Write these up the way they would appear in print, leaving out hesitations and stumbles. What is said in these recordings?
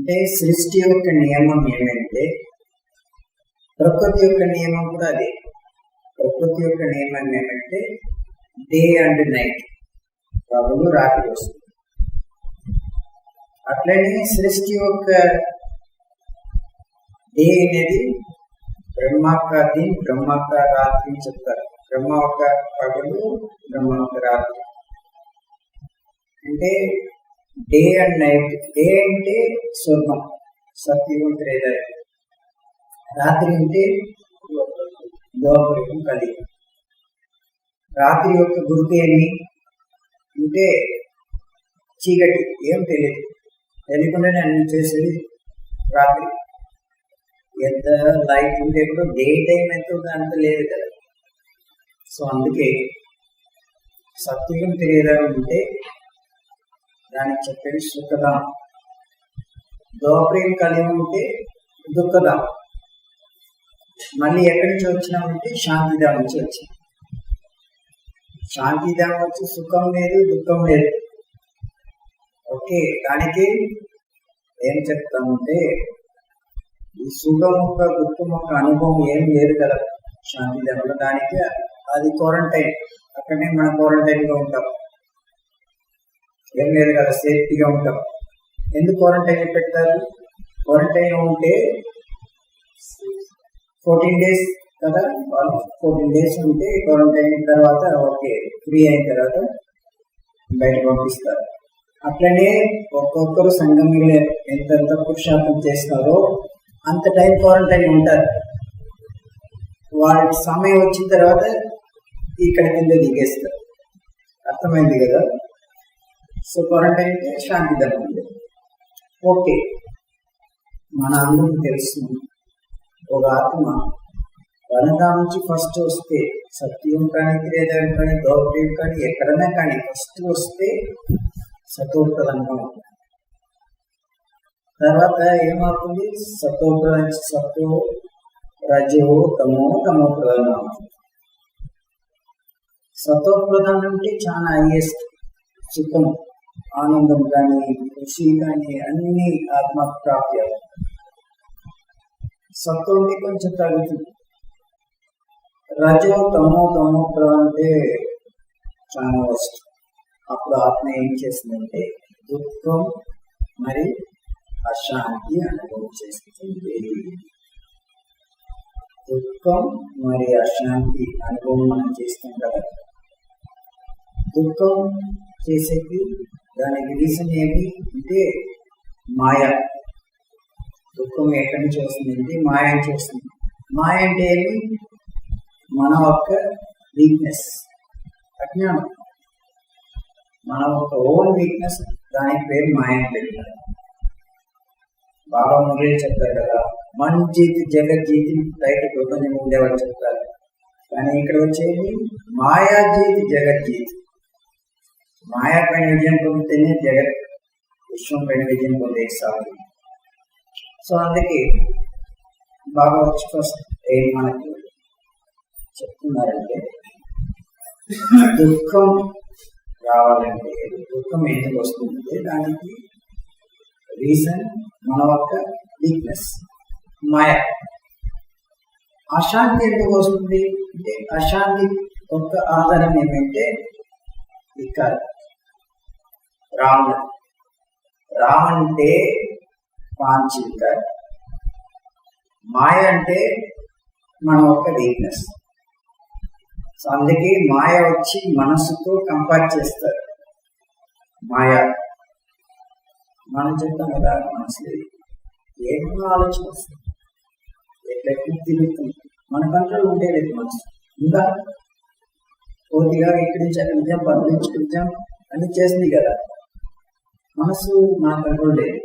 అంటే సృష్టి యొక్క నియమం ఏమంటే ప్రకృతి యొక్క నియమం కూడా అదే. ప్రకృతి యొక్క నియమం ఏమంటే డే అండ్ నైట్, పగలు రాత్రి వస్తుంది. అట్లనే సృష్టి యొక్క డే అనేది బ్రహ్మ का दिन బ్రహ్మ का రాత్రి అని చెప్తారు. బ్రహ్మ ఒక పగలు, బ్రహ్మ ఒక రాత్రి. అంటే డే అండ్ నైట్. డే అంటే స్వర్గం, సత్యుగం, త్రేతాయుగం. రాత్రి అంటే ద్వాపరం, కలియుగం. రాత్రి యొక్క గుర్తు ఏమి అంటే చీకటి, ఏం తెలియదు, తెలియకుండానే అన్ని చేసేది రాత్రి. ఎంత లైట్ ఉంటే కూడా డే టైం ఎంత ఉందో అంత లేదు కదా. సో అందుకే సత్యుగం తెలియడం అంటే దానికి చెప్పేది సుఖదాం. ద్వాపరం, కలియుగం అంటే దుఃఖదాం. మళ్ళీ ఎక్కడి నుంచి వచ్చినామంటే శాంతిధాం నుంచి వచ్చాం. శాంతిధాం వచ్చి సుఖం లేదు, దుఃఖం లేదు. ఓకే, దానికి ఏం చెప్తామంటే ఈ సుఖం యొక్క దుఃఖం యొక్క అనుభవం ఏం లేదు కదా శాంతిధామంలో. దానికి అది క్వారంటైన్, అక్కడనే మనం క్వారంటైన్గా ఉంటాం. ఏం లేదు కదా, సేఫ్టీగా ఉంటాం. ఎందుకు క్వారంటైన్ పెట్టారు? క్వారంటైన్ ఉంటే 14 days కదా, 14 days ఉంటే క్వారంటైన్ తర్వాత ఓకే ఫ్రీ అయిన తర్వాత బయట పంపిస్తారు. అట్లనే ఒక్కొక్కరు సంఘంలో ఎంతెంత పురుషార్థం చేస్తారో అంత టైం క్వారంటైన్ ఉంటారు. వాళ్ళ సమయం వచ్చిన తర్వాత ఇక్కడ కింద దిగేస్తారు. అర్థమైంది కదా. సో క్వారంటైన్ అంటే శాంతిధనం ఉంది. ఓకే, మన అందరికీ తెలుసు ఒక ఆత్మ వనదా నుంచి ఫస్ట్ వస్తే, సత్యం కానీ, త్రేతాయుగం కానీ, ద్వాపరం కానీ, ఎక్కడైనా కానీ ఫస్ట్ వస్తే సతోప్రధానంగా ఉంటుంది. తర్వాత ఏమవుతుంది? సతో రజో తమో ప్రధానం అవుతుంది. సతోప్రధానం అంటే చాలా హైయెస్ట్ సుఖం, ఆనందం కానీ, ఖుషి కానీ అన్ని ఆత్మ ప్రాప్తి అవుతుంది. సత్వం అంటే కొంచెం తగ్గుతుంది. రజో తమో ప్రధానం అంటే చాలా వస్తుంది. అప్పుడు ఆత్మ ఏం చేస్తుందంటే దుఃఖం మరి అశాంతి అనుభవం చేస్తుంది. దుఃఖం మరి అశాంతి అనుభవం మనం చేస్తాం కదా. దుఃఖం చేసేది దానికి రీజన్ ఏమి అంటే మాయ. దుఃఖం ఎక్కడి నుంచి వస్తుందంటే మాయ నుంచి వస్తుంది. మాయ అంటే ఏమి? మన యొక్క వీక్నెస్, అజ్ఞానం, మన యొక్క ఓన్ వీక్నెస్. దానికి పేరు మాయ అని పెట్టారు. బాబా మురళి చెప్తారు కదా, మన జీతి జగజ్జీతి బయట ప్రపంచం ఉండేవాళ్ళు చెప్తారు. కానీ ఇక్కడ వచ్చేది మాయా జీతి జగజ్జీతి. మాయా పైన విజయం పొందితేనే జగత్, విశ్వం పైన విజయం పొందే సాగు. సో అందుకే బాబా వచ్చి ఫస్ట్ ఏం మనకి చెప్తున్నారంటే దుఃఖం రావాలంటే, దుఃఖం ఎందుకు వస్తుందంటే దానికి రీజన్ మన యొక్క వీక్నెస్, మాయ. అశాంతి ఎందుకు వస్తుంది అంటే అశాంతి ఒక ఆధారం ఏమంటే ఇక్కడ రావణ. రావణ అంటే పాంచిక, మాయ అంటే మన యొక్క వీక్నెస్. సో అందుకే మాయ వచ్చి మనసుతో కంపేర్ చేస్తారు. మాయ మనం చెప్తాం కదా, మనసు ఏమో ఆలోచన వస్తుంది, ఎట్లెట్లు తిరుగుతుంది. మన కంట్రోల్ ఉంటే లేదు మనసు. ఇంకా పూర్తిగా ఇక్కడి నుంచి అక్కడి నుంచి పంపించుకుంటాం అని చేస్తుంది కదా. మనసు మన కంట్రోల్ లేదు.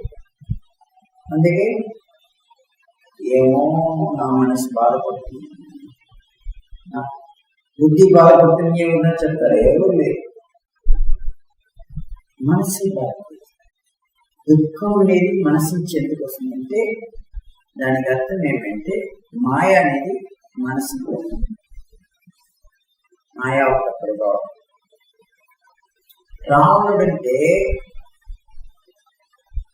అందుకే ఏమో నా మనసు బాధపడుతుంది, నా బుద్ధి బాధపడుతుంది ఏమన్నా చెప్తారు. ఎవరు లేదు, మనసు బాధపడుతుంది. దుఃఖం అనేది మనసు నుంచి ఎందుకు వస్తుందంటే దానికి అర్థం ఏమంటే మాయ అనేది మనసులో మాయా ఒక ప్రభావం. రావణుడు అంటే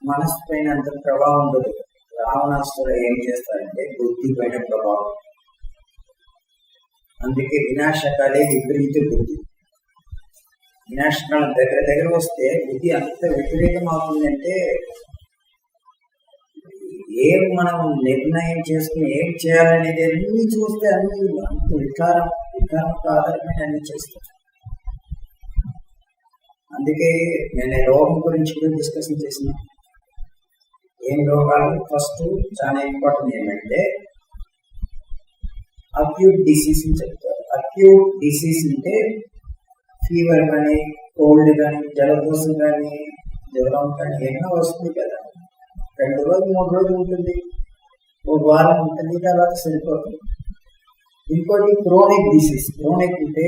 మనసు పైన అంత ప్రభావం ఉండదు. రావణాసుడు ఏం చేస్తారంటే బుద్ధి పైన ప్రభావం. అందుకే వినాశకాలే విపరీత బుద్ధి. వినాశకాలం దగ్గర దగ్గర వస్తే బుద్ధి అంత విపరీతం అవుతుందంటే ఏం మనం నిర్ణయం చేసుకుని ఏం చేయాలనేది అన్ని చూస్తే అన్ని అంత వికారంతో ఆధారమైన అన్ని చేస్తాం. అందుకే నేను రోగం గురించి కూడా డిస్కషన్ చేసిన. ఏం రోగాలు? ఫస్ట్ చాలా ఇంపార్టెంట్ ఏమంటే అక్యూట్ డిసీజ్ అని చెప్తారు. అక్యూట్ డిసీజ్ అంటే ఫీవర్ కానీ, కోల్డ్ కానీ, జలదోషం కానీ, జ్వరం కానీ ఎన్నో వస్తుంది కదా. 2 రోజులు 3 రోజులు ఉంటుంది, 1 వారం ఉంటుంది, తర్వాత సరిపోతుంది. ఇంకోటి క్రోనిక్ డిసీజ్. క్రోనిక్ అంటే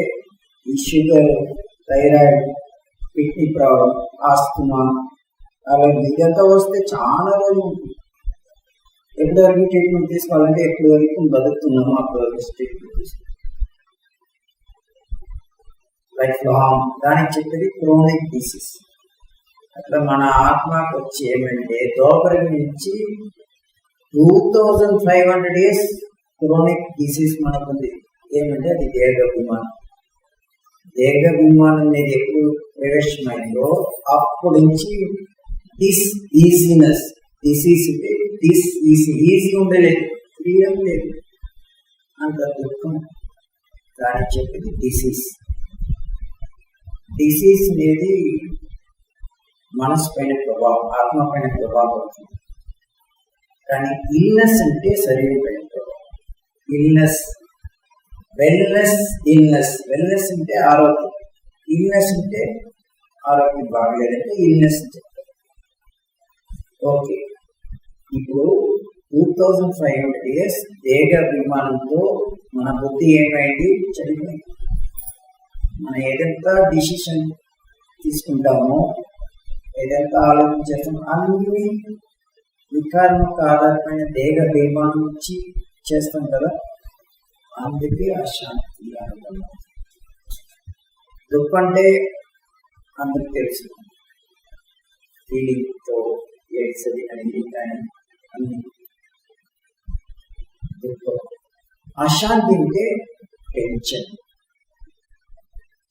ఈ sugar, thyroid, kidney problem, asthma, అలాగే ఇదంతా వస్తే చాలా రోజులు ఉంటుంది. ఎప్పటి వరకు ట్రీట్మెంట్ తీసుకోవాలంటే ఎప్పటి వరకు బతుకుతున్నామో అప్పటి వరకు ట్రీట్మెంట్ తీసుకోవాలి. లైఫ్ లాంగ్ దానికి చెప్పేది క్రోనిక్ డిసీజ్. అట్లా మన ఆత్మకు వచ్చి ఏమంటే దోపరి నుంచి 2500 years క్రోనిక్ డిసీజ్ మనకు ఉంది. ఏమంటే అది దేహాభిమానం. దేహాభిమానం అనేది ఎప్పుడు ప్రవేశమైందో అప్పటి నుంచి ఈజీనెస్ డిసీజ్ ఈజీ ఉండలేదు, ఫ్రీడమ్ లేదు, అంత దుఃఖం. దానికి చెప్పేది డిసీజ్. డిసీజ్ అనేది మనసు పైన ప్రభావం, ఆత్మ పైన ప్రభావం అవుతుంది. కానీ ఇల్నెస్ అంటే శరీరం పైన ప్రభావం. ఇల్నెస్, వెల్నెస్ అంటే ఆరోగ్యం. ఇల్నెస్ అంటే ఆరోగ్యం బాగలేదంటే ఇల్నెస్ అని చెప్తారు. ఓకే, ఇప్పుడు 2500 years దేహాభిమానంతో మన బుద్ధి ఏమైంది? చనిపోయింది. మనం ఏదంతా డిసిషన్ తీసుకుంటామో, ఏదంతా ఆలోచన చేస్తామో అన్ని వికారంకు ఆధారమైన దేహాభిమానం నుంచి చేస్తాం కదా. అందుకే అశాంతి అనుభవం. దుఃఖం అంటే అందరికి తెలుసు, ఫీలింగ్తో ఏడ్చది అనేది, కానీ అన్ని దుఃఖం. అశాంతి అంటే టెన్షన్,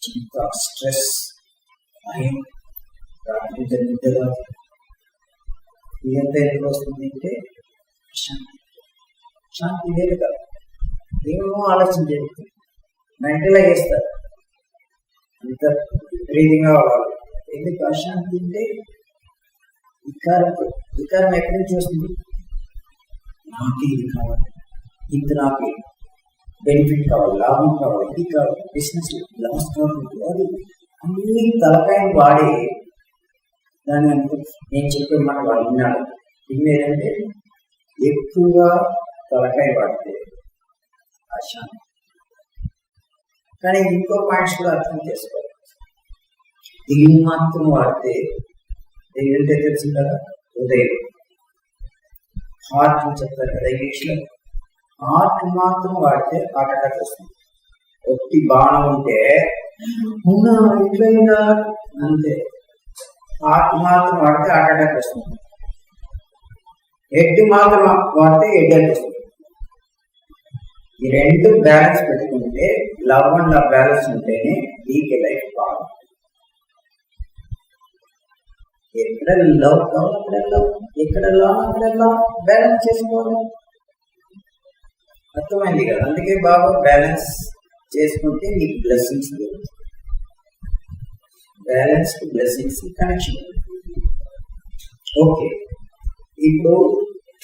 చింత, స్ట్రెస్, భయం, రాత్రి నిద్ర. ఇదంతా ఎందుకు వస్తుంది అంటే అశాంతి. శాంతి లేదు కదా, ఏమో ఆలోచన చేస్తుంది, మెంటల్గా చేస్తారు, అంత విపరీతంగా అవ్వాలి. ఎందుకు అశాంతి అంటే వికారం ఎక్కడి నుంచి వస్తుంది? నాకే ఇది కావాలి, ఇంత నాకే బెనిఫిట్ కావాలి, లాభం కావాలి, ఇది కావాలి, బిజినెస్ లాస్ కావాలి, అది అన్ని తలకాయని వాడే దాన్ని అనుకో. నేను చెప్పే మాట వాడు విన్నాడు. వినేదంటే ఎక్కువగా తలకాయ వాడితే అశాంతి. కానీ ఇంకో పాయింట్స్ కూడా అర్థం చేసుకోవాలి. దిగి మాత్రం వాడితే ఏంటంటే తెలుసు కదా, హృదయం, హార్ట్ అని చెప్తారు కదా ఇంగ్లీష్లో. హార్ట్ మాత్రం వాడితే హార్ట్ అటాక్ వస్తుంది. ఒట్టి బాణం ఉంటే ఉన్నా ఇట్లా అంతే. హార్ట్ మాత్రం వాడితే హార్ట్ అటాక్ వస్తుంది. హెడ్ మాత్రం వాడితే హెడ్ అటాక్ వస్తుంది. ఈ రెండు బ్యాలెన్స్ పెట్టుకుంటే, లవ్ అండ్ లవ్ బ్యాలెన్స్ ఉంటేనే నీకే లైఫ్ బాగుంటుంది. ఎక్కడ లవ్ కావాలి అక్కడ లవ్, ఎక్కడ లవ్ అక్కడ లవ్, బ్యాలెన్స్ చేసుకోవాలి. అర్థమైంది కదా. అందుకే బాగా బ్యాలెన్స్ చేసుకుంటే నీకు బ్లెస్సింగ్స్ దొరుకుతాయి. Balance to blessings connection. Okay, ఇప్పుడు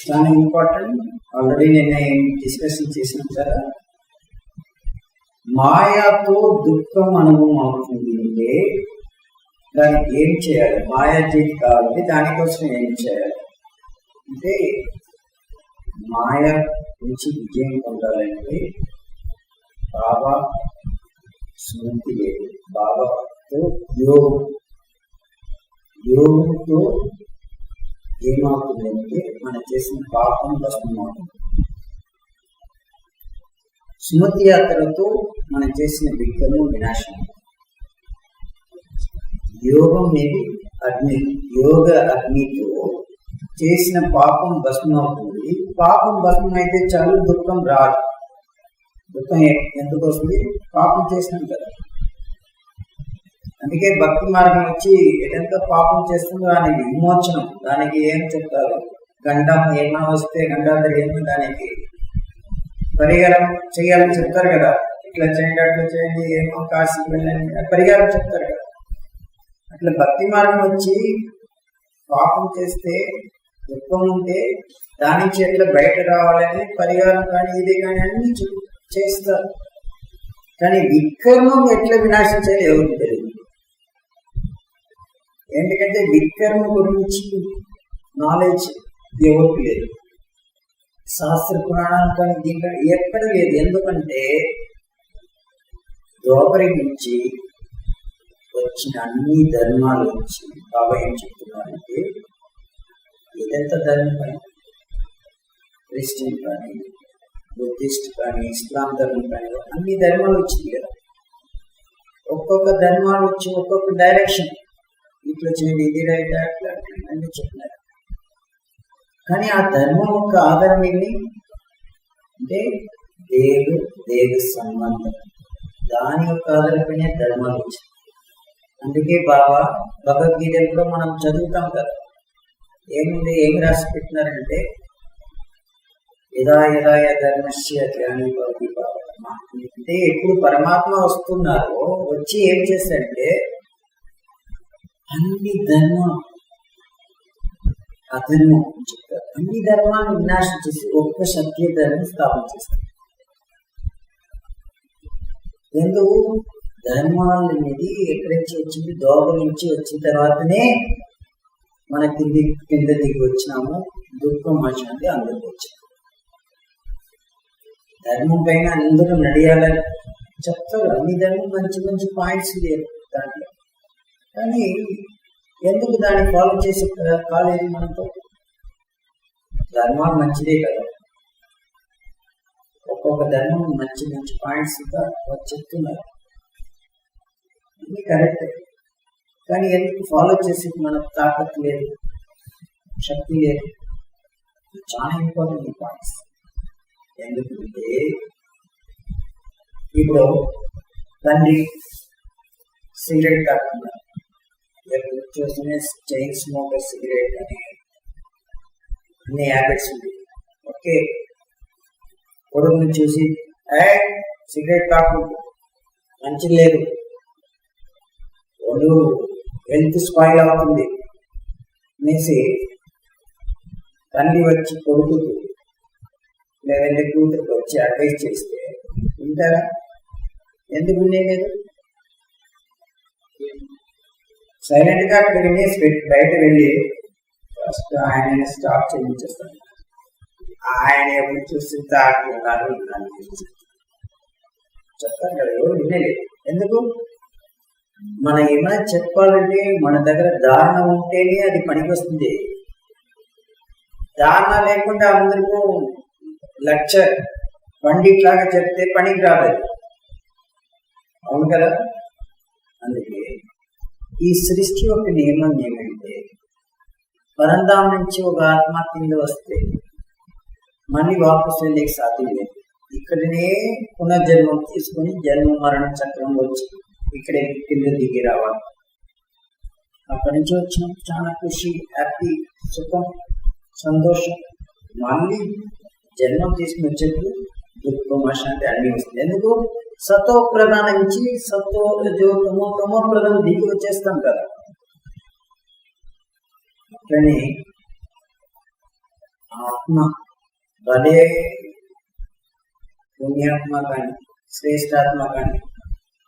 చాలా ఇంపార్టెంట్. ఆల్రెడీ నేను డిస్కషన్ చేసినాం కదా. మాయాతో దుఃఖం అనుభవం అవుతుంది అంటే దానికి ఏం చేయాలి? మాయాజీతి కావాలి, దానికోసం ఏం చేయాలి అంటే, మాయ నుంచి విజయం పొందాలంటే బాబా స్మృతి లేదు. బాబాతో యోగంతో ఏమవుతుందంటే మనం చేసిన పాపం భస్మం అవుతుంది. సుమతి యాత్రతో మనం చేసిన విఘ్నము వినాశనం. యోగం అనేది అగ్ని. యోగ అగ్నితో చేసిన పాపం భస్మం అవుతుంది. పాపం భస్మం అయితే చాలు, దుఃఖం రాదు. దుఃఖం ఎందుకు వస్తుంది? పాపం చేసినాం కదా. అందుకే భక్తి మార్గం వచ్చి ఏదంతా పాపం చేస్తుందో దానికి విమోచనం. దానికి ఏం చెప్తారు? గండం ఏమో వస్తే గండాధరి ఏమో దానికి పరిహారం చేయాలని చెప్తారు కదా. ఇట్లా చేయండి, అట్లా చేయండి, ఏమో కాశీకి వెళ్ళండి, పరిహారం చెప్తారు కదా. అట్లా భక్తి మార్గం వచ్చి పాపం చేస్తే, దుఃఖం ఉంటే దాని నుంచి ఎట్లా బయట రావాలని పరిహారం కానీ ఇది కానీ అన్ని చేస్తారు. కానీ వికర్మం ఎట్లా వినాశించాలి ఎవరికి తెలియదు. ఎందుకంటే వికర్మ గురించి నాలెడ్జ్ ఎవరికి లేదు. శాస్త్ర పురాణాలు కానీ దీంట్లో ఎక్కడ లేదు. ఎందుకంటే ద్వాపరి నుంచి వచ్చిన అన్ని ధర్మాలు వచ్చి బాబా ఏం చెప్తున్నారంటే, ఏదంతా ధర్మం కానీ క్రిస్టియన్ కానీ బుద్ధిస్ట్ కానీ ఇస్లాం ధర్మం కానీ అన్ని ధర్మాలు వచ్చింది కదా. ఒక్కొక్క ధర్మాలు వచ్చి ఒక్కొక్క డైరెక్షన్, ఇట్లా చేయండి, ఇది రైట్, అట్లా అన్ని చెప్పినారు. కానీ ఆ ధర్మం యొక్క ఆధారం ఏంటి అంటే దేవ సంబంధం. దాని యొక్క ఆధారపైన ధర్మాలు వచ్చాయి. అందుకే బాబా భగవద్గీతలు కూడా మనం చదువుతాం కదా. ఏముంది, ఏమి రాసి పెట్టినారంటే, యదా యదా ధర్మస్య జ్ఞాని భవతి పరమాత్మ. అంటే ఎప్పుడు పరమాత్మ వస్తున్నారో వచ్చి ఏం చేస్తారంటే అన్ని అధర్మం చెప్తారు. అన్ని ధర్మాన్ని వినాశం చేసి ఒక్క సత్య ధర్మం స్థాపన చేస్తారు. ఎందుకు? ధర్మాలు అనేది ఎక్కడి నుంచి వచ్చింది? దోగ నుంచి వచ్చిన తర్వాతనే మన కింద దిగి వచ్చినాము. దుఃఖం అశాంతి అందరికి వచ్చింది. ధర్మం పైన అందరూ నడియాలని చెప్తారు. అన్ని ధర్మం మంచి మంచి పాయింట్స్ లేవు దాంట్లో. కానీ ఎందుకు దాన్ని ఫాలో చేసి కాలేదు మనతో? ధర్మాలు మంచిదే కదా, ఒక్కొక్క ధర్మం మంచి మంచి పాయింట్స్ చెప్తున్నారు, ఇది కరెక్ట్. కానీ ఎందుకు ఫాలో చేసి మనకు తాకత్ లేదు, శక్తి లేదు? చాలా ఇంపార్టెంట్ ఈ పాయింట్స్. ఎందుకంటే ఇప్పుడు తండ్రి సిగరెట్ తాకుతున్నారు, ఎప్పుడు చూస్తూనే చైన్ స్మోకర్, సిగరెట్ అని అన్ని హ్యాబిట్స్ ఉంది. ఓకే, కొడుకుని చూసి సిగరెట్ తాకుంటు మంచిది లేదు, వాళ్ళు హెల్త్ స్పాయిల్ అవుతుంది అనేసి తండ్రి వచ్చి కొడుకుకు లేదంటే కూతురికి వచ్చి అడ్వైస్ చేస్తే ఉంటారా? ఎందుకు ఉండేది? సైలెంట్ గా అక్కడ వినేసి బయట వెళ్ళి ఫస్ట్ ఆయన స్టాప్ చేయించేస్తాను. ఆయన ఎప్పుడు చూసి తాకుతున్నారు చెప్తారు కదా, ఎవరు వినేది. ఎందుకు? మనం ఏమైనా చెప్పాలంటే మన దగ్గర ధారణ ఉంటేనే అది పనికి వస్తుంది. ధారణ లేకుండా అందరికీ లెక్చర్ పండిట్ లాగా చెప్తే పనికి రాలేదు. అవును కదా? అందుకే ఈ సృష్టి యొక్క నియమం ఏమంటే, పరంధాం నుంచి ఒక ఆత్మ కింద వస్తే మళ్ళీ వాపసు వెళ్ళే సాధ్యం లేదు. ఇక్కడనే పునర్జన్మం తీసుకుని జన్మ మరణ చక్రం వచ్చి ఇక్కడే కింద దిగి రావాలి. అక్కడి నుంచి వచ్చిన చాలా ఖుషి, హ్యాపీ, సుఖం, సంతోషం. మళ్ళీ జన్మం తీసుకుని వచ్చేప్పుడు దుఃఖం, అశాంతి అన్ని వస్తుంది. ఎందుకు? సతో ప్రధానం నుంచి సతో తమో ప్రధానం దిగి వచ్చేస్తాం కదా. అట్లనే ఆత్మ భలే పుణ్యాత్మ కానీ, శ్రేష్టాత్మ కానీ,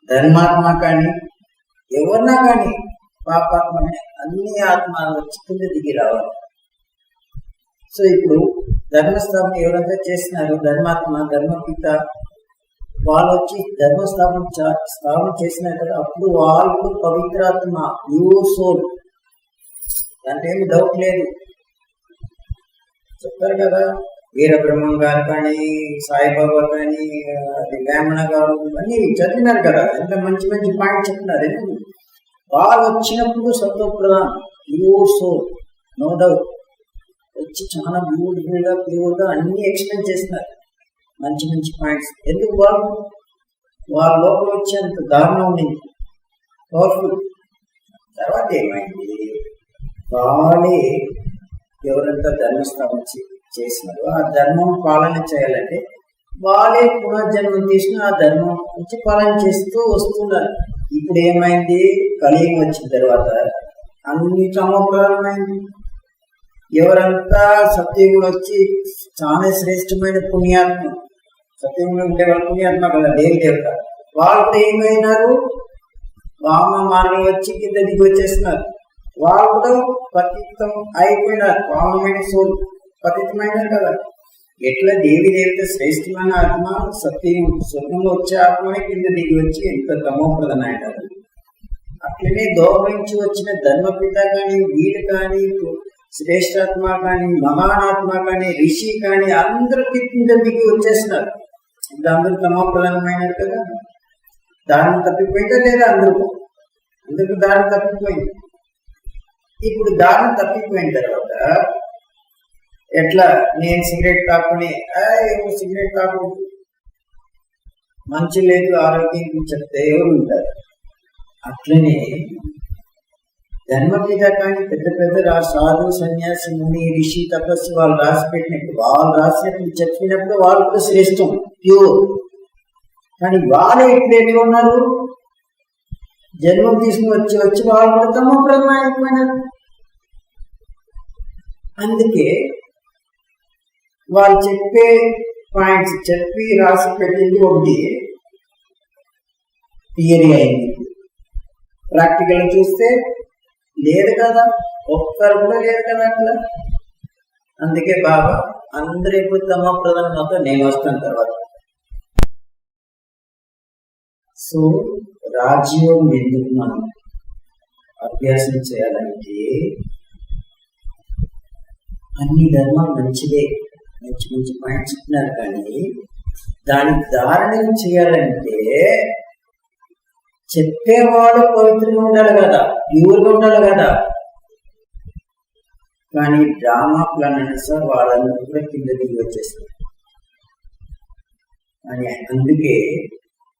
ధర్మాత్మ కానీ, ఎవరినా కానీ, పాపాత్మ కానీ, అన్ని ఆత్మలు వచ్చి కింద దిగి రావాలి. సో ఇప్పుడు ధర్మస్థాపన ఎవరైతే చేసినారో ధర్మాత్మ, ధర్మపిత, వాళ్ళు వచ్చి స్థాపన చేసినారు కదా, అప్పుడు వాళ్ళు పవిత్రాత్మ, ప్యూర్ సోల్, దాంట్లో ఏమి డౌట్ లేదు. చెప్పారు కదా, వీరబ్రహ్మం గారు కానీ, సాయిబాబా కానీ, వేమన గారు అన్ని చదివినారు కదా, ఎంత మంచి మంచి పాయింట్ చెప్తున్నారు. వాళ్ళు వచ్చినప్పుడు సత్వప్రధానం, ప్యూర్ సోల్, నో డౌట్. వచ్చి చాలా బ్యూటిఫుల్ గా ప్యూర్ గా అన్ని ఎక్స్ప్లెయిన్ చేస్తున్నారు, మంచి మంచి పాయింట్స్. ఎందుకు వాళ్ళ లోపల వచ్చేంత దారుణం ఉంది, పవర్ఫుల్. తర్వాత ఏమైంది, వాళ్ళే ఎవరంతా ధర్మస్థాపన చేసినారో ఆ ధర్మం పాలన చేయాలంటే వాళ్ళే పునర్జన్మం తీసుకుని ఆ ధర్మం నుంచి పాలన చేస్తూ వస్తున్నారు. ఇప్పుడు ఏమైంది, కలియుగం వచ్చిన తర్వాత అన్ని సమప్రాయమైంది. ఎవరంతా సత్యయుగులు వచ్చి చాలా శ్రేష్టమైన పుణ్యాత్మ, సత్యయుగులు ఉండే వాళ్ళ పుణ్యాత్మ కదా దేవి దేవత, వాళ్ళు ఏమైనారు, వామ మార్గం వచ్చి కింద దిగి వచ్చేస్తున్నారు. వాళ్ళు కూడా పతితం అయిపోయినారు, వామమైన సోల్ పతితమైనారు కదా. ఎట్లా దేవి దేవత శ్రేష్టమైన ఆత్మ సత్యం స్వర్గంలో వచ్చే ఆత్మని కింద దిగి వచ్చి ఎంత తమోప్రదమైనారు. అట్లనే గౌరవించి వచ్చిన ధర్మపిత కానీ, వీడు కానీ, శ్రేష్టాత్మ కానీ, మహానాత్మ కానీ, ఋషి కానీ అందరికి కింద దిగి వచ్చేస్తున్నారు. ఇప్పుడు అందరూ తమోప్రధానమైనారు కదా. దారిని తప్పిపోయిందా లేదా, అందరికి దారిని తప్పిపోయింది. ఇప్పుడు దారిని తప్పిపోయిన తర్వాత ఎట్లా, నేను సిగరెట్ తాకుని ఏమో సిగరెట్ తాకు మంచి లేదు ఆరోగ్యం చెప్తే ఎవరు ఉంటారు. అట్లనే ధర్మపిత కానీ పెద్ద పెద్ద సాధు సన్యాసి ముని ఋషి తపస్సు వాళ్ళు రాసి పెట్టినప్పుడు, వాళ్ళు రాసినప్పుడు చెప్పినప్పుడు వాళ్ళు కూడా శ్రేష్టం ప్యూర్. కానీ వాళ్ళే ఇప్పుడు ఎట్లా ఉన్నారు, జన్మం తీసుకుని వచ్చి వాళ్ళు కూడా తమోప్రదం అయిపోయినారు. అందుకే వాళ్ళు చెప్పే పాయింట్స్ చెప్పి రాసి పెట్టింది ఒకటి థియరీ అయింది, ప్రాక్టికల్ చూస్తే లేదు కదా, ఒక్కరు కూడా లేదు కదా అట్లా. అందుకే బాబా అందరూ ఇప్పుడు తమ ప్రధానంతో నేను వస్తాను తర్వాత. సో రాజ్యోగం ఎందుకు మనం అభ్యాసం చేయాలంటే, అన్ని ధర్మాలు మంచిదే, మంచి మంచి పాయింట్స్ ఇస్తున్నారు, కానీ దానికి ధారణం చేయాలంటే చెప్పేవాడు పవిత్రంగా ఉండాలి కదా, ప్యూర్గా ఉండాలి కదా. కానీ డ్రామా ప్లాన్ సార్ వాళ్ళందరూ కూడా కింద దిగి వచ్చేస్తారు. అని అందుకే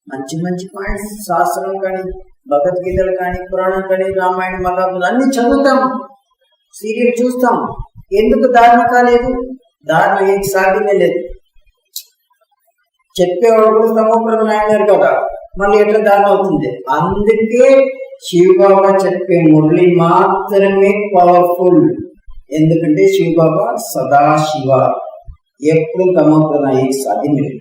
మంచి మంచి పాయింట్స్ శాస్త్రం కానీ, భగవద్గీతలు కానీ, పురాణం కానీ, రామాయణ మహాభారతం అన్ని చదువుతాం, సీరియల్ చూస్తాం. ఎందుకు ధారణ కాలేదు, ధారణ ఏం సాధ్యమే లేదు. చెప్పేవాడు కూడా తమోప్రదం అయినారు కదా, మళ్ళీ ఎట్లా ధారణ అవుతుంది. అందుకే శివబాబా చెప్పే మురళి మాత్రమే పవర్ఫుల్. ఎందుకంటే శివబాబా సదాశివ, ఎప్పుడు తమోప్రదం అయ్యే సాధ్యం లేదు.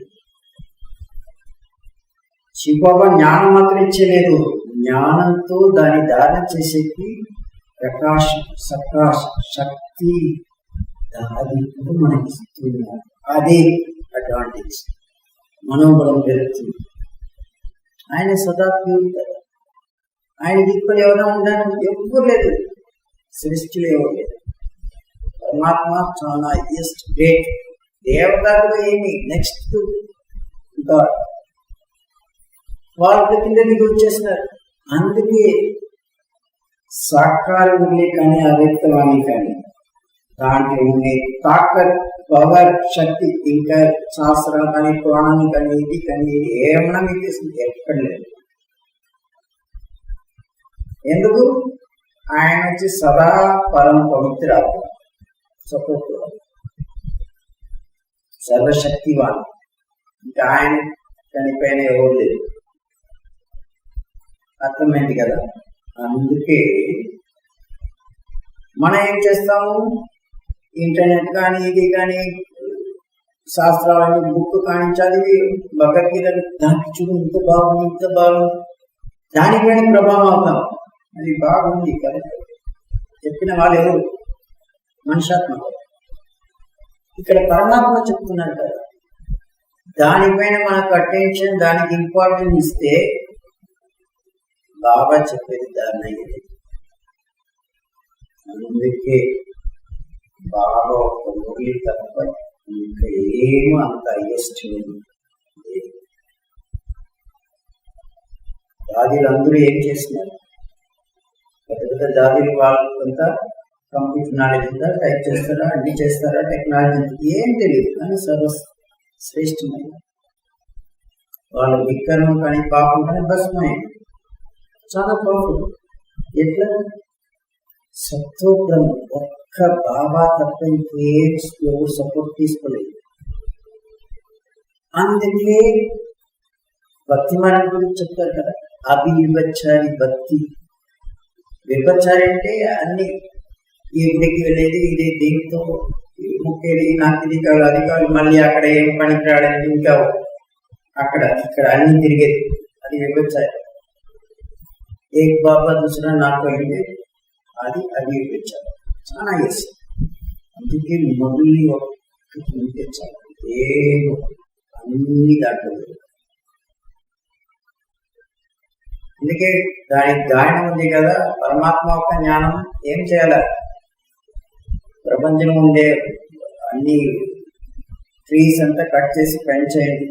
శివబాబా జ్ఞానం మాత్రం ఇచ్చలేదు, జ్ఞానంతో దాన్ని ధారణ చేసేకి ప్రకాశం, సకాశ, శక్తి అది మనకి ఇస్తున్నారు. అదే అడ్వాంటేజ్, మనోబలం పెరుగుతుంది. ఆయన సదా ప్యూర్, ఆయన దిక్కులు ఎవరైనా ఉండాలని ఎవ్వరు లేదు, సృష్టిలో ఎవరు లేదు. పరమాత్మ చాలా హైయెస్ట్ గ్రేట్. దేవత కూడా ఏమి నెక్స్ట్ గాడ్, వాళ్ళ కింద దిగి వచ్చేసినారు. అందుకే సాకార మురళి కానీ, అవ్యక్తవాణి కానీ దాంట్లో ఉండే తాకత్, పవర్, శక్తి ఇంకా శాస్త్రాలు కానీ, పురాణాలు కానీ, ఇది కానీ ఏమన్నా మీకు ఎక్కడ లేదు. ఎందుకు, ఆయన వచ్చి సదా పరమ పవిత్ర, సపోర్ట్, సర్వశక్తివాన్. ఇంకా ఆయన చనిపోయిన ఎవరు లేదు. అర్థమైంది కదా. అందుకే మనం ఏం చేస్తాము, ఇంటర్నెట్ కానీ, ఇది కానీ, శాస్త్రాలని బుక్ కానీ చదివి భగవద్గీత దానికి చూడు ఇంత బాగుంది, ఇంత బాగుంది, దానిపైన ప్రభావం అవుతాం. అది బాగుంది కరెక్ట్ చెప్పిన వాళ్ళు ఎవరు, మనుషాత్మ. ఇక్కడ పరమాత్మ చెప్తున్నారు కదా, దానిపైన మనకు అటెన్షన్, దానికి ఇంపార్టెన్స్ ఇస్తే బాబా చెప్పేది దాన్ని అయ్యేది. అందుకే బాబా ఒక మురళి తప్ప ఇంకా ఏమో అంత హైయెస్ట్ లేదు. దాదీలు అందరూ ఏం చేస్తున్నారు, పెద్ద పెద్ద దాదీలు వాళ్ళంతా కంప్యూటర్ నాలెడ్జ్ ఉందా, టైప్ చేస్తారా, అన్ని చేస్తారా, టెక్నాలజీ ఏం తెలియదు కానీ శ్రేష్టమైన వాళ్ళు విక్కరం కానీ పాపం కానీ భస్మైంది. చాలా పవర్ఫుల్. ఎట్లా సత్వోగ్రం ఒక్క బాబా తప్ప ఇంకేం సపోర్ట్ తీసుకోలేదు. అందుకే భక్తి మార్గం గురించి చెప్తారు కదా, అభివిభచారి భక్తి. విభచారి అంటే అన్ని ఈ గుడికి వెళ్ళేది, ఇది దీంతో ముక్కేది, నాకు ఇది కాదు అది కాదు, మళ్ళీ అక్కడ ఏం పనికి రావడానికి ఇంకా అక్కడ ఇక్కడ అన్ని తిరిగేది, అది విభచారి. ఏక్ బాబా దూసరా నాకు అయింది, అది విభచారి. చాలా చేసి అందుకే మొదలు ఒక్కటి ఉంటే చాలు, ఏమో అన్ని దాంట్లో. అందుకే దానికి గాయనం ఉంది కదా, పరమాత్మ యొక్క జ్ఞానం ఏం చేయాలి? ప్రపంచం ఉండే అన్ని ట్రీస్ అంతా కట్ చేసి పెంచేయండి,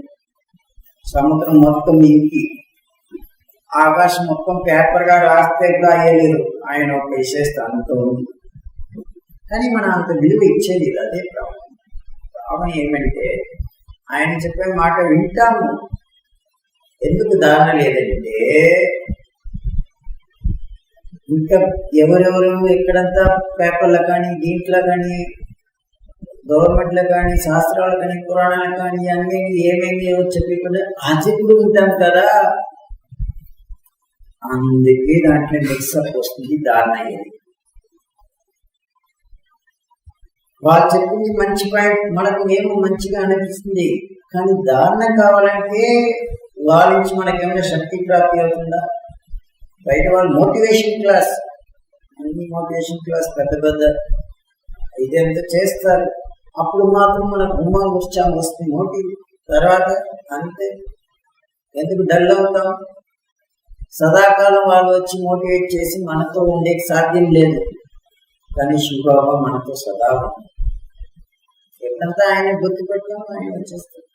సముద్రం మొత్తం ఇంకి, ఆకాశం మొత్తం పేపర్ గా రాస్తే కూడా అయ్యలేదు, ఆయన ఒక విశేషత అంత ఉంది. కానీ మనం అంత విలువ ఇచ్చేది అదే ప్రాబ్లం. ఏమంటే ఆయన చెప్పే మాట వింటాము, ఎందుకు దాన లేదంటే ఇంకా ఎవరెవరు ఎక్కడంతా పేపర్లో కానీ దీంట్లో కానీ గవర్నమెంట్లో కానీ శాస్త్రాలు కానీ పురాణాలు కానీ అన్నీ ఏమేమి చెప్పకుండా అజెప్పుడు ఉంటాం కదా, అందుకే దాంట్లో మిక్సప్ వస్తుంది, దారుణ అయ్యేది. వాళ్ళు చెప్పింది మంచి పాయింట్ మనకు ఏమో మంచిగా అనిపిస్తుంది, కానీ దారుణ కావాలంటే వాళ్ళ నుంచి మనకేమైనా శక్తి ప్రాప్తి అవుతుందా? బయట వాళ్ళు మోటివేషన్ క్లాస్, అన్ని మోటివేషన్ క్లాస్ పెద్ద పెద్ద ఇదంతా చేస్తారు, అప్పుడు మాత్రం మన గుమ్మాలు ఉత్సాహం వస్తుంది మోటివ్. తర్వాత అంతే, ఎందుకు డల్ అవుతాం? సదాకాలం వాళ్ళు వచ్చి మోటివేట్ చేసి మనతో ఉండే సాధ్యం లేదు, కానీ శివబాబా మనతో సదా ఉంది. ఎక్కడంతా ఆయన గుర్తుపెట్టాము, ఆయన వచ్చేస్తారు.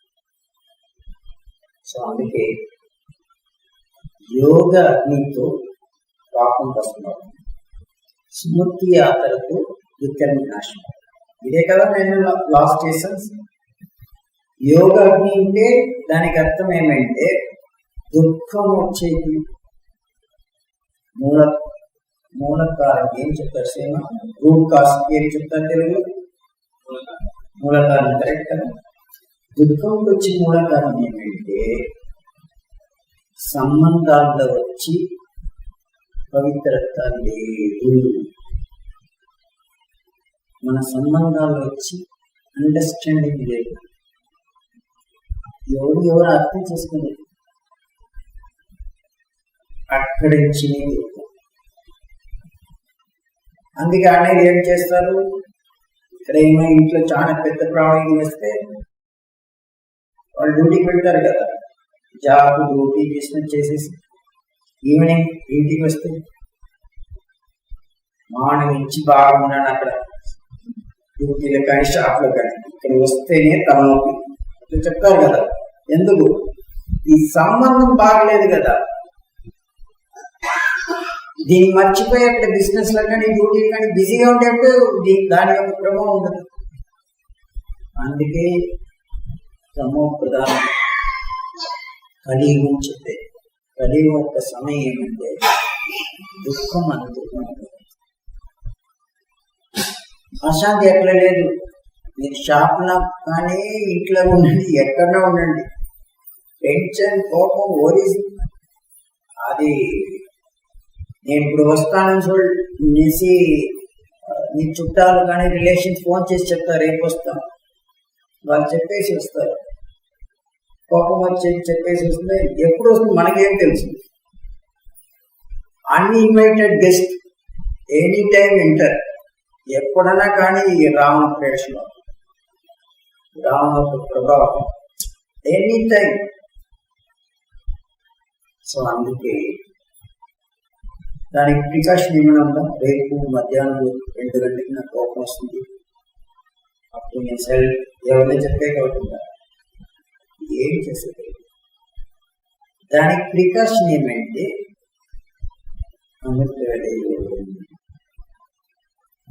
సో అందుకే యోగ అగ్నితో పాపం వస్తున్నారు, స్మృతి యాత్రకు విక్రమ నాశనం. ఇదే కదా నేను లాస్ట్ చేసాను. యోగ అగ్ని అంటే దానికి అర్థం ఏమంటే దుఃఖం వచ్చేది మూల కారణం. ఏం చెప్తారు సేమ రూట్ కాస్ ఏం చెప్తారు తెలుగు? మూల కారణం. కరెక్ట్ కదా. దుఃఖంకి వచ్చి మూల కారణం ఏమంటే సంబంధాల్లో వచ్చి పవిత్రత లేదు, మన సంబంధాల్లో వచ్చి అండర్స్టాండింగ్ లేదు, ఎవరు అర్థం చేసుకోలేదు. అక్కడి నుంచి అందుకే అన్నయ్య ఏం చేస్తారు, ఇక్కడ ఏమో ఇంట్లో చాలా పెద్ద ప్రాబ్లం వస్తే వాళ్ళు డ్యూటీకి వెళ్తారు కదా, జాబ్ డ్యూటీ బిజినెస్ చేసేసి ఈవినింగ్ ఇంటికి వస్తే మార్నింగ్ నుంచి బాగున్నాను అక్కడ డ్యూటీలో కానీ షాప్లో కానీ, ఇక్కడ వస్తేనే తలనొప్పి చెప్తారు కదా. ఎందుకు? ఈ సంబంధం బాగలేదు కదా, దీన్ని మర్చిపోయి అక్కడ బిజినెస్ లో కానీ డ్యూటీ కానీ బిజీగా ఉండేప్పుడు దాని యొక్క ప్రభావం ఉండదు. అందుకే తమో ప్రధానం కలియుగం చెప్పే. కలియుగం యొక్క సమయం ఏమంటే దుఃఖం అందుకు అశాంతి ఎక్కడ లేదు. మీరు షాప్లో కానీ ఇంట్లో ఉండండి, ఎక్కడన్నా ఉండండి, టెన్షన్ కోపం ఓరిస్ అది నేను ఇప్పుడు వస్తానని చూసి నీ చుట్టాలు కానీ రిలేషన్స్ ఫోన్ చేసి చెప్తారు రేపు వస్తాం, వాళ్ళు చెప్పేసి వస్తారు. కోపం వచ్చేసి చెప్పేసి వస్తుంది, ఎప్పుడు వస్తుంది మనకేం తెలుసు. Uninvited guest any time winter, ఎప్పుడన్నా కానీ రావణ ప్రేక్షలో రావణ ప్రభావం ఎనీ టైం. సో అందుకే దానికి ప్రికాషన్ ఏమైనా ఉందా? రేపు మధ్యాహ్నం 2 గంటలకి నాకు కోపం వస్తుంది, అప్పుడు నేను సెల్ ఎవరైనా చెప్పే కాకుండా ఏం చేసేది? దానికి ప్రికాషన్ ఏమంటే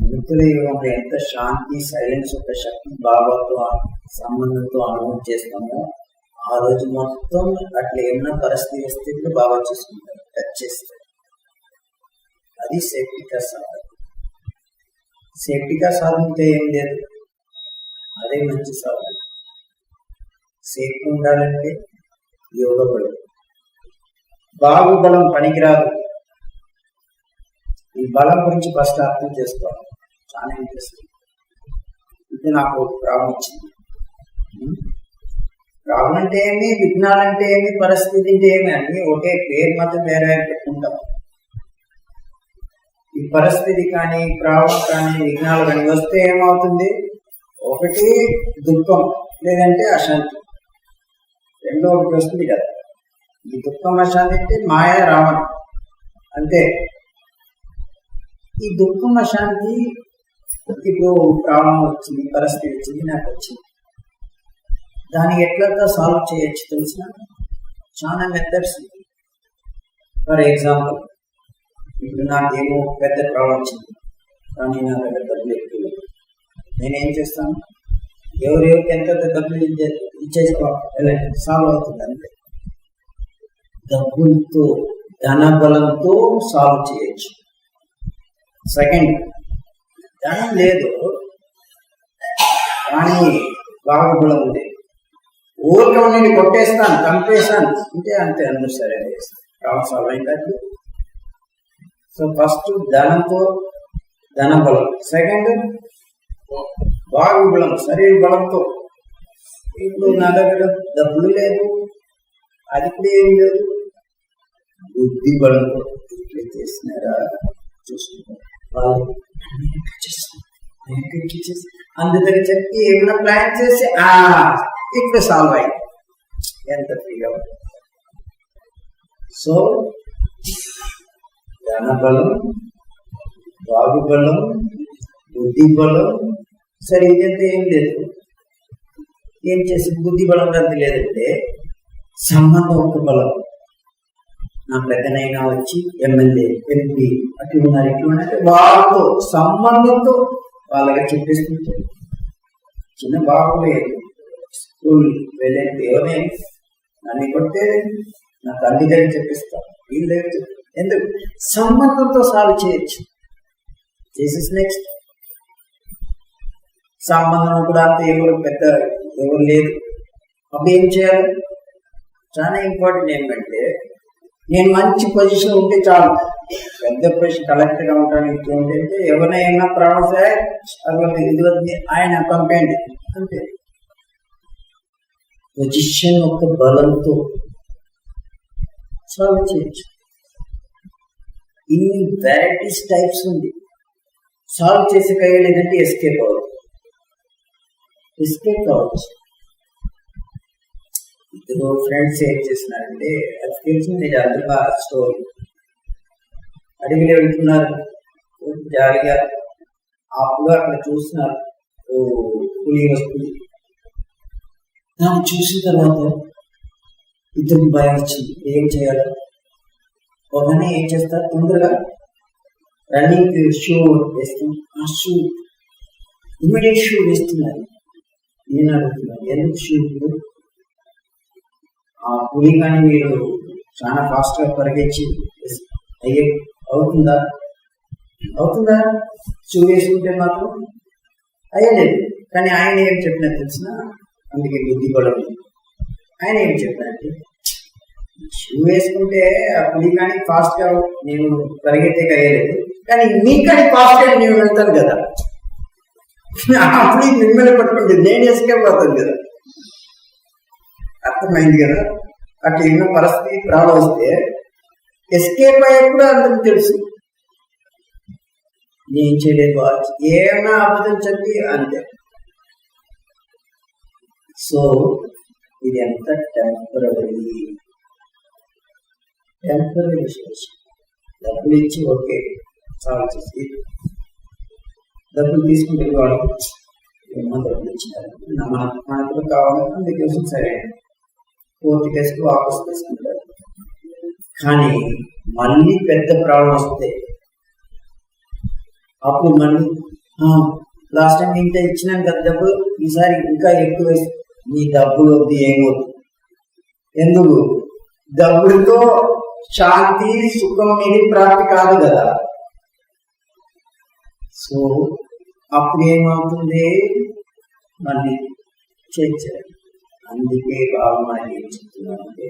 మృతుల యుగంలో ఎంత శాంతి సైలెన్స్ యొక్క శక్తి భావంతో సంబంధంతో అనుభవం చేస్తామో ఆ రోజు మొత్తం అట్లా ఏమన్నా పరిస్థితి వస్తే కూడా బాగా చేసుకుంటారు, టచ్ చేస్తారు. అది సేఫ్టీగా సాధన. సేఫ్టీగా సాధనతో ఏం లేదు, అదే మంచి సాధన. సేఫ్ ఉండాలంటే యోగ బలం. బాహుబలం పనికిరాదు. ఈ బలం గురించి ఫస్ట్ అర్థం చేసుకోవాలి. చాలా ఇంట్రెస్టింగ్. ఇది నాకు ప్రాబ్లం వచ్చింది. ప్రాబ్లం అంటే ఏమి, విఘ్నాలంటే ఏమి, పరిస్థితి అంటే ఏమి, అన్ని ఒకే పేరు మాత్రం వేరే పెట్టుకుంటాం. ఈ పరిస్థితి కానీ ప్రాబ్లం కానీ విఘ్నాలు కానీ వస్తే ఏమవుతుంది? ఒకటి దుఃఖం, లేదంటే అశాంతి. రెండో ఒకటి వస్తుంది కదా. ఈ దుఃఖం అశాంతి అంటే మాయా రావణం అంతే. ఈ దుఃఖం అశాంతి ఇప్పుడు ప్రాబ్లం వచ్చింది, పరిస్థితి వచ్చింది, నాకు వచ్చింది. దాన్ని ఎట్లా సాల్వ్ చేయొచ్చు తెలిసిన చాలా మెథడ్స్. ఫర్ ఎగ్జాంపుల్, ఇప్పుడు నాకేమో పెద్ద ప్రాబ్లం వచ్చింది, కానీ నా దగ్గర డబ్బులు ఎక్కువ. నేనేం చేస్తాను? ఎవరెవరికి ఎంత డబ్బులు ఇచ్చేసుకోవాలి, సాల్వ్ అవుతుంది అంతే. డబ్బులతో, ధనబలంతో సాల్వ్ చేయొచ్చు. సెకండ్, ధనం లేదు కానీ బాహుబలం ఉంది. ఊరికే నేను కొట్టేస్తాను, చంపేస్తాను అంటే అంతే, అందరూ సరే ప్రాబ్లం సాల్వ్ అయింది. సో ఫస్ట్ ధనంతో ధనబలం, సెకండ్ బాహుబలం శరీర బలంతో. ఇప్పుడు నా దగ్గర డబ్బులు లేదు, అది కూడా ఏం లేదు, బుద్ధి బలంతో ఇట్లా చేసినారా చూసుకుంటారు. అందుకని చెప్పి ఏమైనా ప్లాన్ చేసి ఇప్పుడు సాల్వ్ అయింది, ఎంత ఫ్రీగా. సో ధనబలం, బాహుబలం, బుద్ధి బలం, సరే ఇదంతా ఏం లేదు. ఏం చేసి బుద్ధి బలం అంత లేదంటే సంబంధం ఒక బలం. నా పెద్దనైనా వచ్చి ఎమ్మెల్యే, ఎంపీ అట్లా ఉన్నారు, ఇట్లా అంటే వాళ్ళతో సంబంధంతో వాళ్ళకి చెప్పేస్తుంటే చిన్న బాగులేదు. స్కూల్ వెళ్ళే ఎవరే నన్ను కొట్టే నా తల్లి దగ్గర చెప్పిస్తాను, వీళ్ళ దగ్గర చెప్పి ఎందుకు సంబంధంతో సాల్వ్ చేయొచ్చు. చేసేసి నెక్స్ట్ సంబంధం కూడా అంత ఎవరు పెద్ద ఎవరు లేదు. అప్పుడు ఏం చేయాలి? చాలా ఇంపార్టెంట్ ఏంటంటే, నేను మంచి పొజిషన్ ఉంటే చాలు. పెద్ద పొజిషన్ కలెక్టర్గా ఉంటాను, ఇట్లా ఉంటే ఎవరైనా ఏమన్నా ప్రాబ్లమ్స్ ఇది ఆయన పంపండి అంతే. పొజిషన్ యొక్క బలంతో సాల్వ్ చేయొచ్చు. ఇన్ని వెరైటీస్ టైప్స్ ఉంది. సాల్వ్ చేసే లేదంటే ఎస్కేప్ అవ్వచ్చు. ఎస్కేప్ కావచ్చు. ఇద్దరు ఫ్రెండ్స్ ఏం చేసినారంటే, అది తెలిసింది అందరూ స్టోరీ. అడిగిలో వెళ్తున్నారు జాలిగా, అప్పుడు అక్కడ చూస్తున్నారు పులి వస్తుంది. దాన్ని చూసిన తర్వాత ఇద్దరికి భయం వచ్చింది, ఏం చేయాలి? ఒకనే ఏం చేస్తారు, తొందరగా రన్నింగ్ షూ వేస్తాం. ఆ షూ ఇమీడియట్ షూ వేస్తున్నారు. నేను అడుగుతున్నాను, ఎందుకు షూ? ఆ పులి కానీ మీరు చాలా ఫాస్ట్గా పరిగెచ్చి అవుతుందా? షూ వేసుకుంటే మాత్రం అయ్యలేదు. కానీ ఆయన ఏం చెప్పినా తెలిసిన, అందుకే బుద్ధి బలం. ఆయన ఏం చెప్పినంటే, షూ వేసుకుంటే ఆ పులి కానీ ఫాస్ట్గా నేను పరిగెత్తే అయ్యలేదు, కానీ మీకని ఫాస్ట్గా నేను వెళ్తాను కదా, ఆ పులి మిమ్మల్ని పట్టుకుంటే నేను ఎస్కేప్ అవుతాను కదా. అర్థమైంది కదా? అట్లా ఎన్నో పరిస్థితి ప్రాబ్లం వస్తే ఎస్కేప్ అయ్యేప్పుడు అందరికి తెలుసు, నేను చేయలేదు, ఏమైనా అబద్ధం చెప్పి అంతే. సో ఇది ఎంత టెంపరీ విషయం. డబ్బులు ఇచ్చి ఓకే సాల్వ్ చేసి, డబ్బులు తీసుకుంటే వాడు ఏమో డబ్బులు ఇచ్చినారు, మనకు కావాలి, అందుకోసం సరే కోర్టు కేసుకు వాపసు తీసుకుంటారు. కానీ మళ్ళీ పెద్ద ప్రాబ్లం వస్తే అప్పుడు మళ్ళీ లాస్ట్ టైం ఇంత ఇచ్చినాం కదా డబ్బులు, ఈసారి ఇంకా ఎక్కువ నీ డబ్బులు వద్దు, ఏమొద్దు. ఎందుకు? డబ్బులతో శాంతి సుఖం అనేది ప్రాప్తి కాదు కదా. సో అప్పుడు ఏమవుతుంది, మళ్ళీ చేర్చారు. అందుకే బాబు మనకి ఏం చెప్తున్నారంటే,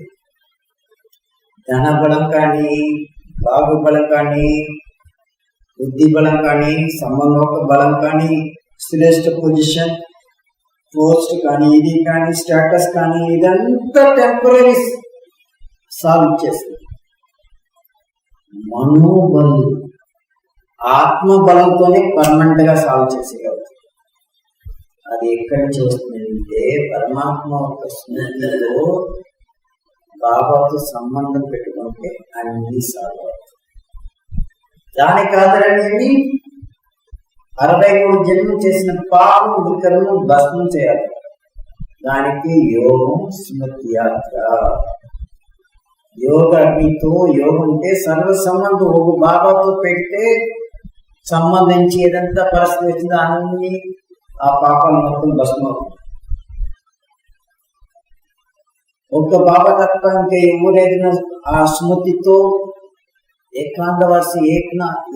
ధన బలం కానీ, బాహుబలం కానీ, బుద్ధి బలం కానీ, సంబంధోక బలం కానీ, శ్రేష్ఠ పొజిషన్, పోస్ట్ కానీ, ఇది కానీ, స్టేటస్ కానీ, ఇదంతా టెంపరీ సాల్వ్ చేస్తుంది. మనోబలం, ఆత్మబలంతోనే పర్మనెంట్ గా సాల్వ్ చేసేయగలుగుతుంది. అది ఎక్కడ చేస్తుందంటే, పరమాత్మ యొక్క స్మృతిలో బాబాతో సంబంధం పెట్టుకుంటే అన్ని సాల్వ్ అవుతుంది. దానికి ఆధారమేమి? 63 జన్మలు చేసిన పాపం వికరము భస్మం చేయాలి. దానికి యోగం, స్మృతి యాత్ర. యోగ అగ్నితో యోగం ఉంటే సర్వ సంబంధం ఒక బాబాతో పెడితే సంబంధించి ఏదంతా పరిస్థితి వచ్చిందో అన్ని ఆ పాపాలు మొత్తం భస్మం అవుతుంది. ఒక్క బాబా తప్ప ఇంకా ఎవరైనా ఆ స్మృతితో ఏకాంతవాసి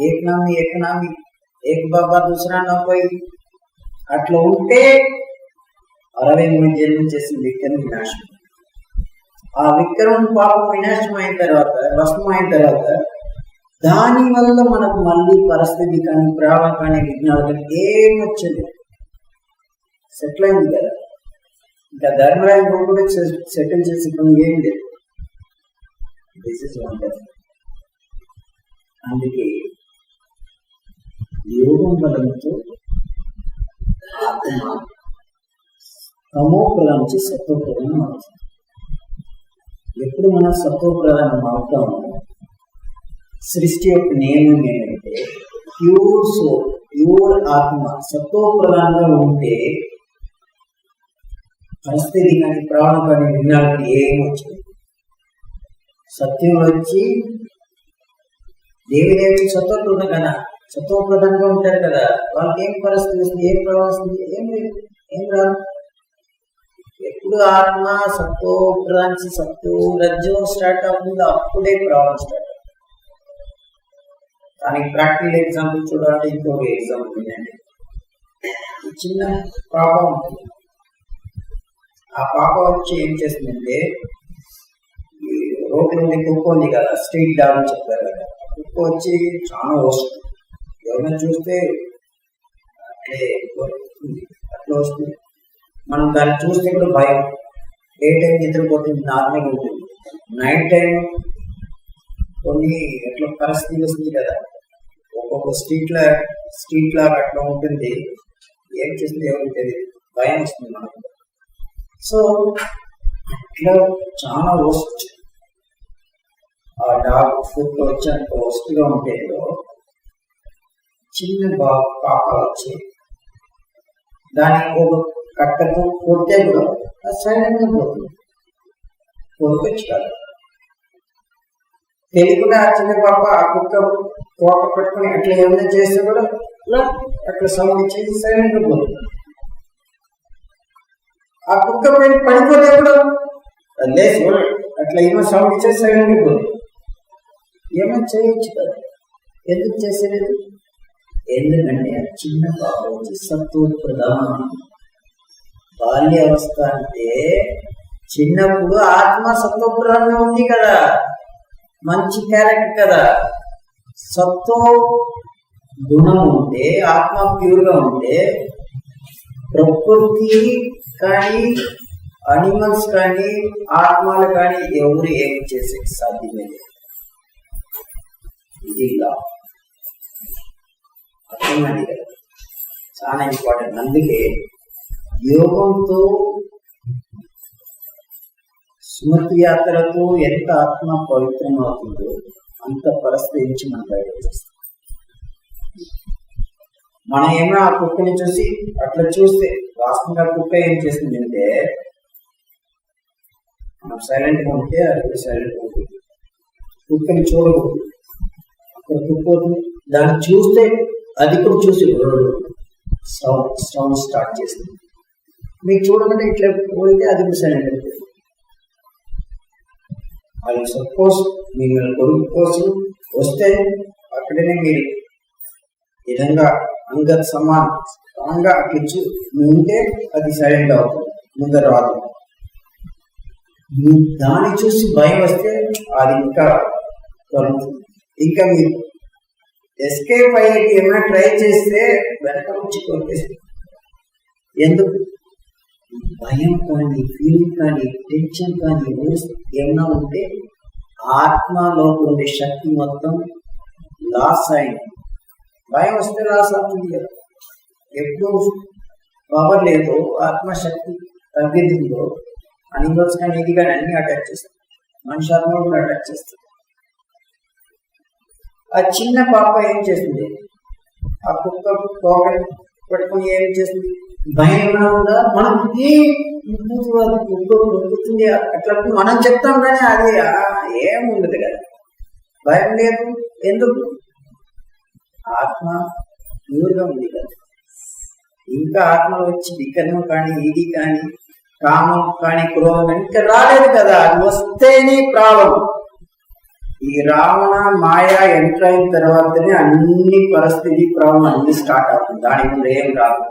ఏకనామి ఏక బాబా దూసరా నా పోయి అట్లా ఉంటే 63 జన్మం చేసిన విక్రమ వినాశం. ఆ విక్రమం పాపం వినాశం అయిన తర్వాత, భస్మం అయిన తర్వాత, దాని వల్ల మనకు మళ్ళీ పరిస్థితి కానీ, ప్రాణం కానీ, విజ్ఞానం కానీ ఏం వచ్చేది సెటిల్ అయింది కదా. ఇంకా ధర్మరాజు కూడా సెటిల్ చేసే పని ఏం లేదు. This is wonderful. అందుకే యోగం బలంతో ఆత్మ తమో ప్రధానం నుంచి సత్వ ప్రధానం అవుతుంది. ఎప్పుడు మనం సత్వ ప్రధానం అవుతామో, సృష్టి యొక్క నియమం ఏంటంటే ప్యూర్ సోల్, ప్యూర్ ఆత్మ సత్వ ప్రధానంగా ఉంటే పరిస్థితి కానీ, ప్రాణం కానీ, విజ్ఞానం ఏమి వచ్చింది. సత్యం వచ్చి దేవిదేవుడు సత్వప్రధానం కదా, సత్వప్రధానంగా ఉంటారు కదా, వాళ్ళకి ఏం పరిస్థితి వస్తుంది, ఏం ప్రభావం వస్తుంది, ఏం రాదు. ఎప్పుడు ఆత్మ సత్వప్రధానికి రజ్జం స్టార్ట్ అవుతుందో అప్పుడే ప్రభావం స్టార్ట్ అవుతుంది. దానికి ప్రాక్టికల్ ఎగ్జాంపుల్ చూడాలంటే ఇంకొక ఎగ్జాంపుల్ ఏంటంటే, చిన్న పాప ఉంటుంది. ఆ పాప వచ్చి ఏం చేస్తుందంటే, ఈ రోడ్డు నుండి కుక్క ఉంది కదా, స్ట్రీట్ డాగ్ అని చెప్పారు కదా, కుక్క వచ్చి చాలా వస్తుంది. ఎవరైనా చూస్తే అట్లా వస్తుంది. మనం దాన్ని చూస్తే కూడా భయం. డే టైం నిద్రపోతుంది, నార్మల్గా ఉంటుంది. నైట్ టైం కొన్ని ఎట్లా పరిస్థితి వస్తుంది కదా, ఒక్కొక్క స్ట్రీట్ లాగా అట్లా ఉంటుంది. ఏం చేస్తుంది ఎవరికి తెలియదు, భయం వస్తుంది మనకు. సో అట్లా చాలా వస్ట్ ఆ డాగ్ ఫుడ్ వచ్చి అంత వస్తుగా ఉంటేదో చిన్న పాప వచ్చి దానికి ఒక కట్టతో కొడితే కూడా సైలెంట్గా పోతుంది. కొనుకొచ్చు కాదు, తెలియకుండా ఆ చిన్న పాప ఆ కుక్క తోట పెట్టుకుని అట్లా ఏమైనా చేస్తే కూడా అట్లా సౌండ్ ఇచ్చేసి సైలెంట్గా పోతుంది. ఆ కుక్క పడిపోతే కూడా లేచి అట్లా ఏమో సౌండ్ ఇచ్చేసి సైలెంట్గా పోతుంది. ఏమైనా చేయొచ్చు కదా, ఎందుకు చేసేది? ఎందుకంటే ఆ చిన్న పాప వచ్చి సత్వప్రధానం. బాల్య అవస్థ అంటే చిన్నప్పుడు ఆత్మ సత్వప్రధానంగా ఉంది కదా, మంచి క్యారెక్టర్ కదా. సత్వ గుణం ఉంటే, ఆత్మ ప్యూర్గా ఉంటే, ప్రకృతి కానీ, అనిమల్స్ కానీ, ఆత్మలు కానీ ఎవరు ఏం చేసే సాధ్యమే లేదు. ఇది ఇలా అర్థమైంది కదా, చాలా ఇంపార్టెంట్. అందుకే యోగంతో, స్మృతి యాత్రతో ఎంత ఆత్మ పవిత్రం అవుతుందో అంత పరిస్థితి నుంచి మనం బయటకు వస్తాం. మనం ఏమో ఆ కుక్కని చూసి అట్లా చూస్తే వాస్తవంగా కుక్క ఏం చేస్తుంది అంటే, మనం సైలెంట్గా ఉంటే అది సైలెంట్గా ఉంటుంది. కుక్కని చూడకూడదు, అక్కడ కుక్క అవుతుంది. దాన్ని చూస్తే అది కూడా చూసి సౌండ్ స్టార్ట్ చేస్తుంది. మీకు చూడమంటే ఇట్లా పోయితే అది సైలెంట్ అవుతుంది. అది సపోజ్ మిమ్మల్ని కొడుకు కోసం వస్తే అక్కడనే మీరు విధంగా అంగత్ సమానంగా అట్లిచ్చు ఉంటే అది సైలెంట్ అవుతుంది, ముందర రాదు. దాన్ని చూసి భయం వస్తే అది ఇంకా మీరు ఎస్కేప్ అయ్యేది ఏమైనా ట్రై చేస్తే వెనక నుంచి కొట్టేస్తుంది. ఎందుకు? భయం కానీ, ఫీలింగ్ కానీ, టెన్షన్ కానీ ఏమైనా ఉంటే ఆత్మలో ఉండే శక్తి మొత్తం లాస్ అయింది. భయం వస్తే లాస్ అవుతుంది కదా. ఎప్పుడు పవర్ లేదు, ఆత్మశక్తి తగ్గిందో అనిమల్స్ కానీ ఇది కానీ అన్ని అటాక్ చేస్తాయి, మనిషి ఆత్మ కూడా అటాక్ చేస్తుంది. ఆ చిన్న పాప ఏం చేస్తుంది? ఆ కుక్క తోక పట్టుకుని ఏం చేస్తుంది? భయం ఏమైనా ఉందా? మనం కుక్క కొడుకుతుంది అట్లా మనం చెప్తాం, కానీ అది ఏముండదు కదా, భయం లేదు. ఎందుకు? ఆత్మ ప్యూర్గా ఉంది కదా. ఇంకా ఆత్మ వచ్చి వికర్మం కానీ, ఇది కానీ, కామం కానీ, క్రోధం కానీ ఇంకా రాలేదు కదా. అది వస్తేనే ప్రాబ్లం. ఈ రావణ మాయ ఎంటర్ అయిన తర్వాతనే అన్ని పరిస్థితి ప్రాబ్లం అన్ని స్టార్ట్ అవుతుంది. దాని ముందు ఏం రాదు.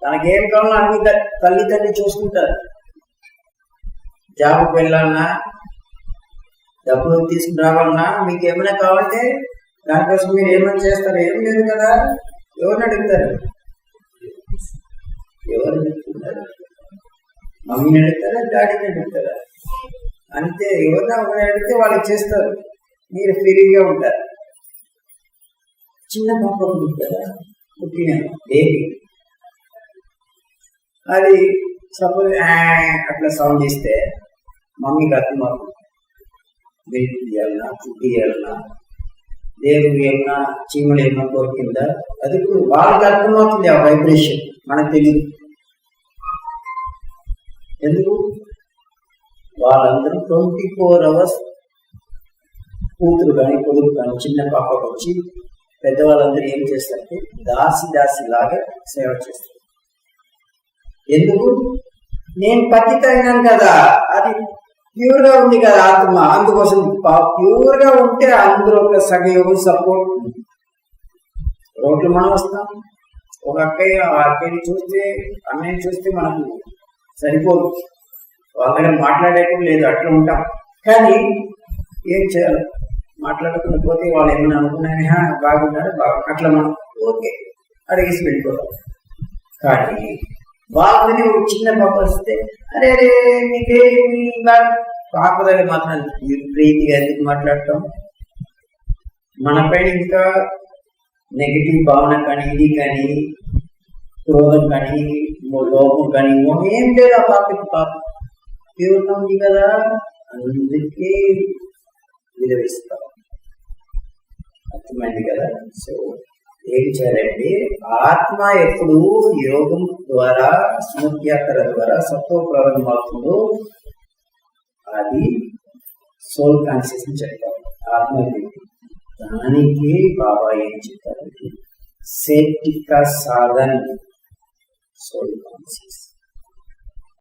తనకేం కావాలో అన్ని తల్లిదండ్రులు చూసుకుంటారు. జాబ్కి వెళ్ళాలన్నా, డబ్బులు తీసుకుని రావాలన్నా, మీకు ఏమైనా కావాలంటే దానికోసం మీరు ఏమైనా చేస్తారు? ఏం లేదు కదా. ఎవరిని అడుగుతారు? ఎవరు అడుగుతున్నారు? మమ్మీని అడుగుతారా, డాడీని అడుగుతారా? అంతే. ఎవరినా ఒకరిని అడిగితే వాళ్ళు చేస్తారు, మీరు ఫ్రీగా ఉంటారు. చిన్న పాప ఉంటారా, పుట్టిన బేబీ, అది సపోజ్ అట్లా సౌండ్ ఇస్తే మమ్మీకి అర్థమవుతుంది. బిల్లు తీయాలన్నా, ఫుడ్ ఇవ్వాలన్నా, దేవుడు ఏమన్నా చీమలు ఏమన్నా కోరికిందా, అది వాళ్ళకి అర్థమవుతుంది. ఆ వైబ్రేషన్ మనకు తెలియదు. ఎందుకు? వాళ్ళందరూ 24 hours కూతురు కానీ, కొడుకు కానీ, చిన్న పాపకు వచ్చి పెద్దవాళ్ళందరూ ఏం చేస్తారంటే దాసి లాగా సేవ చేస్తారు. ఎందుకు? నేను పతిత అయినాను కదా, అది ప్యూర్ గా ఉంది కదా ఆత్మ, అందుకోసం ప్యూర్ గా ఉంటే అందరూ ఒక సగయోగం సపోర్ట్. రోడ్లు మనం వస్తాం, ఒక అక్కయ్యని చూస్తే, అన్నయ్యని చూస్తే మనకు సరిపోదు, వాళ్ళ దగ్గర మాట్లాడేటప్పుడు లేదు, అట్లా ఉంటాం. కానీ ఏం చేయాలి? మాట్లాడకుండా పోతే వాళ్ళు ఏమైనా అనుకున్నాయని బాగున్నారు, అట్లా మనం ఓకే అడిగేసి వెళ్ళిపోతాం. కానీ వాళ్ళని ఒక చిన్న పాప వస్తే అరే మీకేమి పాప దగ్గర మాత్రం ప్రీతిగా ఎందుకు మాట్లాడటం? మన పైన ఇంకా నెగిటివ్ భావన కానీ, ఇది కానీ, క్రోధం కానీ, లోపం కానీ ఏం లేదు ఆ పాపకి. పాప ప్యూర్గా ఉంది కదా, అందుకే విలువిస్తాం. అర్థమైంది కదా? సో ఏం చేయాలంటే ఆత్మ ఎప్పుడు యోగం ద్వారా, స్మృత్యాత్ర ద్వారా సత్వ ప్రారంభమవుతుందో అది సోల్ కాన్షియస్ అని చెప్తారు. ఆత్మ దానికి బాబా ఏం చెప్తారంటే సేఫ్టీ కా సాధన్ సోల్ కాన్షియస్.